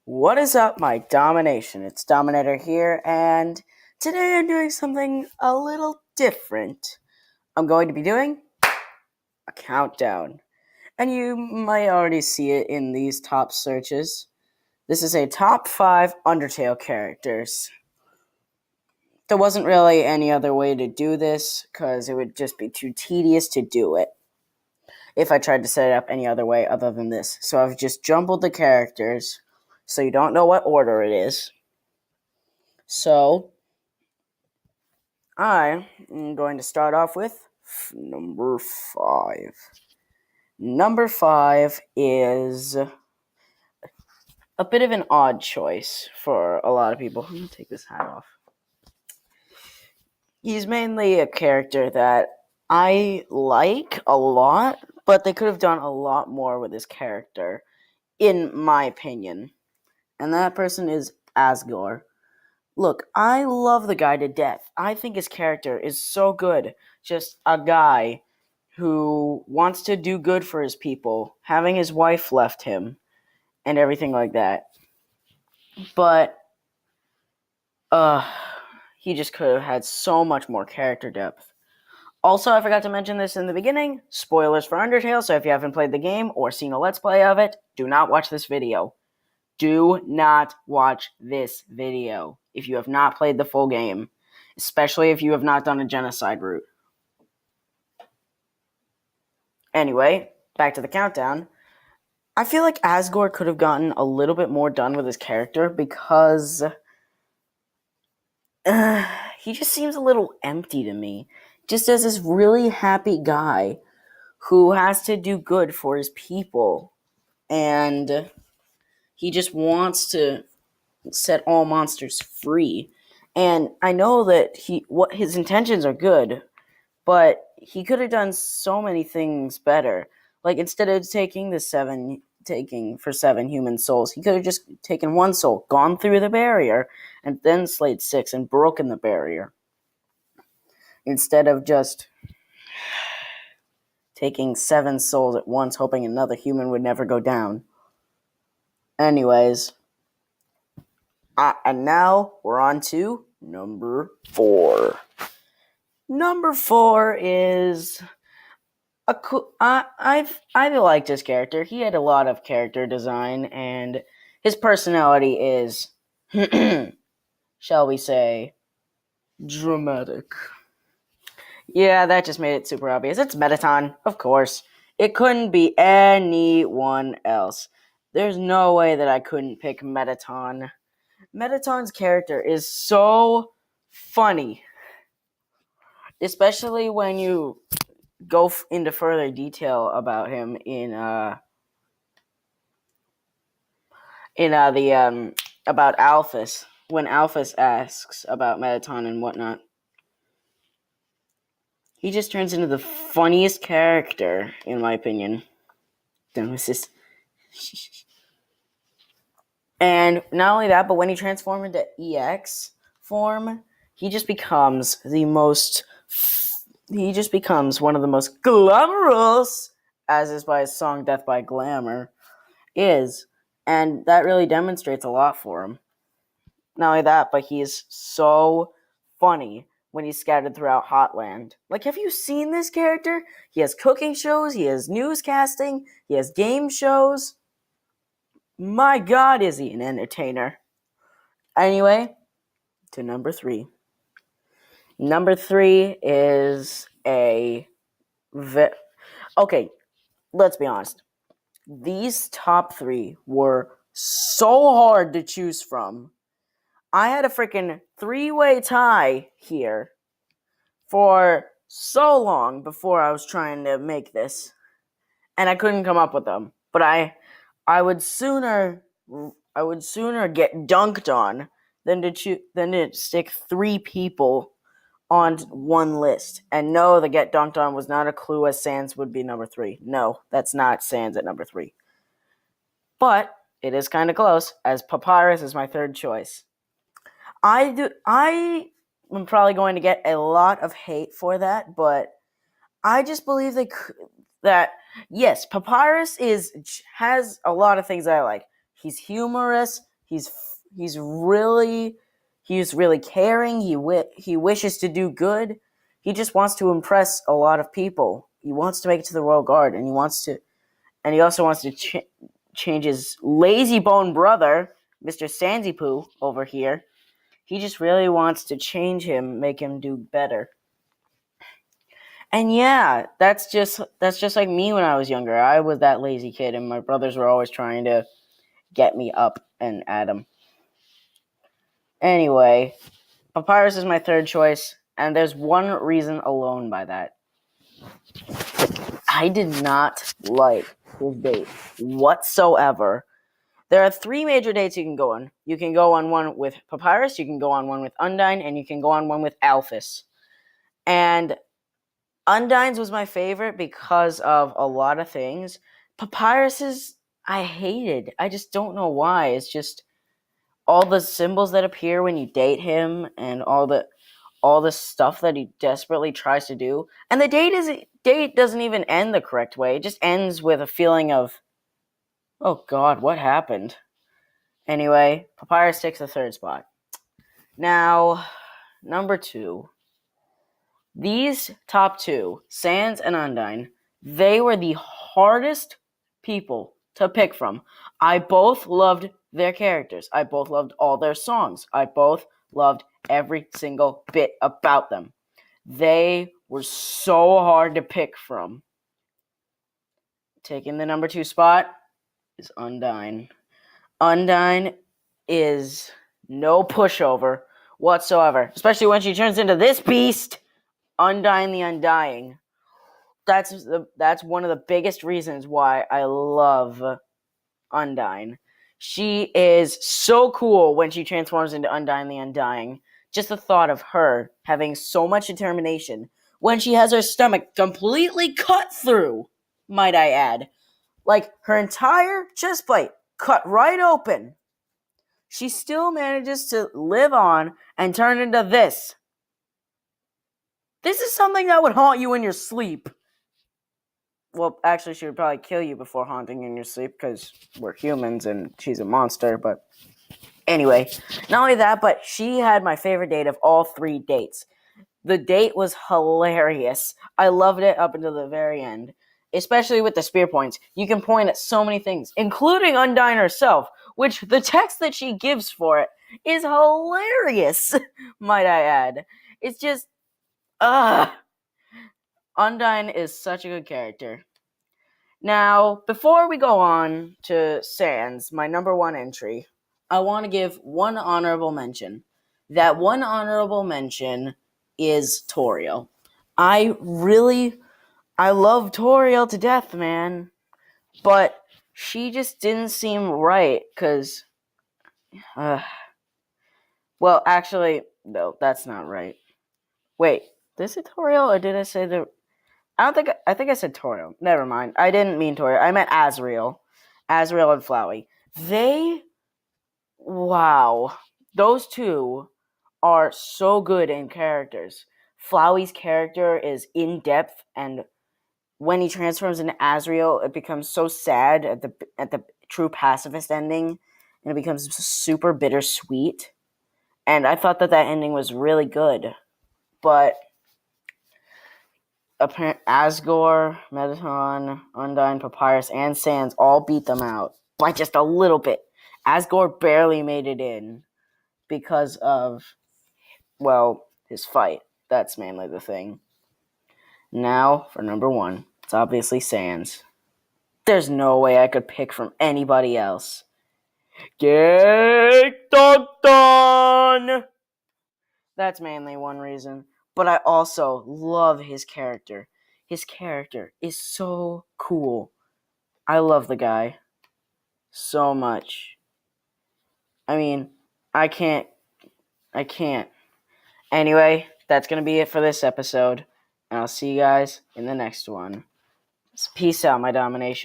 What is up, my domination? It's Dominator here, and today I'm doing something a little different. I'm going to be doing a countdown, and you might already see it in these top searches. This is a top 5 Undertale characters. There wasn't really any other way to do this, because it would just be too tedious to do it if I tried to set it up any other way other than this. So I've just jumbled the characters, so you don't know what order it is. So, I am going to start off with number 5. Number 5 is a bit of an odd choice for a lot of people. I'm going to take this hat off. He's mainly a character that I like a lot, but they could have done a lot more with his character, in my opinion. And that person is Asgore. Look, I love the guy to death. I think his character is so good. Just a guy who wants to do good for his people, having his wife left him, and everything like that. But, he just could have had so much more character depth. Also, I forgot to mention this in the beginning, spoilers for Undertale, so if you haven't played the game or seen a Let's Play of it, do not watch this video. Do not watch this video if you have not played the full game, especially if you have not done a genocide route. Anyway, back to the countdown. I feel like Asgore could have gotten a little bit more done with his character because he just seems a little empty to me. Just as this really happy guy who has to do good for his people, and he just wants to set all monsters free. And I know that his intentions are good, but he could have done so many things better. Like, instead of taking for 7 human souls, he could have just taken 1 soul, gone through the barrier, and then slayed 6 and broken the barrier. Instead of just taking 7 souls at once, hoping another human would never go down. Anyways, and now we're on to number 4. Number 4 is I liked his character. He had a lot of character design, and his personality is, shall we say, dramatic. Yeah, that just made it super obvious. It's Mettaton, of course. It couldn't be anyone else. There's no way that I couldn't pick Mettaton. Mettaton's character is so funny, especially when you go into further detail about him in the about Alphys, when Alphys asks about Mettaton and whatnot. He just turns into the funniest character, in my opinion. And not only that, but when he transforms into EX form, he just becomes one of the most glamorous, as is by his song Death by Glamour, is. And that really demonstrates a lot for him. Not only that, but he is so funny when he's scattered throughout Hotland. Like, have you seen this character? He has cooking shows, he has newscasting, he has game shows. My God, is he an entertainer. Anyway, to number 3. Number 3 is okay, let's be honest. These top 3 were so hard to choose from. I had a freaking 3-way tie here for so long before I was trying to make this, and I couldn't come up with them. But I would sooner get dunked on than to stick 3 people on one list. And no, the get dunked on was not a clue as Sans would be number 3. No, that's not Sans at number 3. But it is kind of close, as Papyrus is my 3rd choice. I am probably going to get a lot of hate for that, but I just believe that yes, Papyrus has a lot of things that I like. He's humorous, He's really caring. He wishes to do good. He just wants to impress a lot of people. He wants to make it to the Royal Guard, and he also wants to change his lazy bone brother, Mr. Sandypoo, over here. He just really wants to change him, make him do better. And yeah, that's just like me when I was younger. I was that lazy kid, and my brothers were always trying to get me up and at him. Anyway, Papyrus is my third choice, and there's one reason alone by that. I did not like his date whatsoever. There are 3 major dates you can go on. You can go on one with Papyrus, you can go on one with Undyne, and you can go on one with Alphys. And Undyne's was my favorite because of a lot of things. Papyrus's, I hated. I just don't know why. It's just all the symbols that appear when you date him, and all the stuff that he desperately tries to do. And the date doesn't even end the correct way. It just ends with a feeling of, oh God, what happened? Anyway, Papyrus takes the 3rd spot. Now, number 2. These top 2, Sans and Undyne, they were the hardest people to pick from. I both loved their characters. I both loved all their songs. I both loved every single bit about them. They were so hard to pick from. Taking the number 2 spot is Undyne. Undyne is no pushover whatsoever, especially when she turns into this beast, Undyne the Undying. That's one of the biggest reasons why I love Undyne. She is so cool when she transforms into Undyne the Undying. Just the thought of her having so much determination when she has her stomach completely cut through, might I add. Like, her entire chest plate cut right open. She still manages to live on and turn into this. This is something that would haunt you in your sleep. Well, actually, she would probably kill you before haunting you in your sleep, because we're humans and she's a monster, but anyway. Not only that, but she had my favorite date of all 3 dates. The date was hilarious. I loved it up until the very end. Especially with the spear points. You can point at so many things, including Undyne herself, which the text that she gives for it is hilarious, might I add. It's just, Undyne is such a good character. Now, before we go on to Sans, my number 1 entry, I want to give one honorable mention. That one honorable mention is Toriel. I love Toriel to death, man. But she just didn't seem right, because... well, actually, no, that's not right. Wait, did I say Toriel, or did I say the... I think I said Toriel. Never mind. I didn't mean Toriel. I meant Azriel. Azriel and Flowey. Wow. Those 2 are so good in characters. Flowey's character is in-depth, and when he transforms into Azriel, it becomes so sad at the true pacifist ending, and it becomes super bittersweet. And I thought that ending was really good. But Asgore, Mettaton, Undyne, Papyrus, and Sans all beat them out by just a little bit. Asgore barely made it in because of, well, his fight. That's mainly the thing. Now, for number 1, it's obviously Sans. There's no way I could pick from anybody else. Get done! That's mainly one reason. But I also love his character. His character is so cool. I love the guy so much. I mean, I can't. Anyway, that's going to be it for this episode. And I'll see you guys in the next one. Peace out, my domination.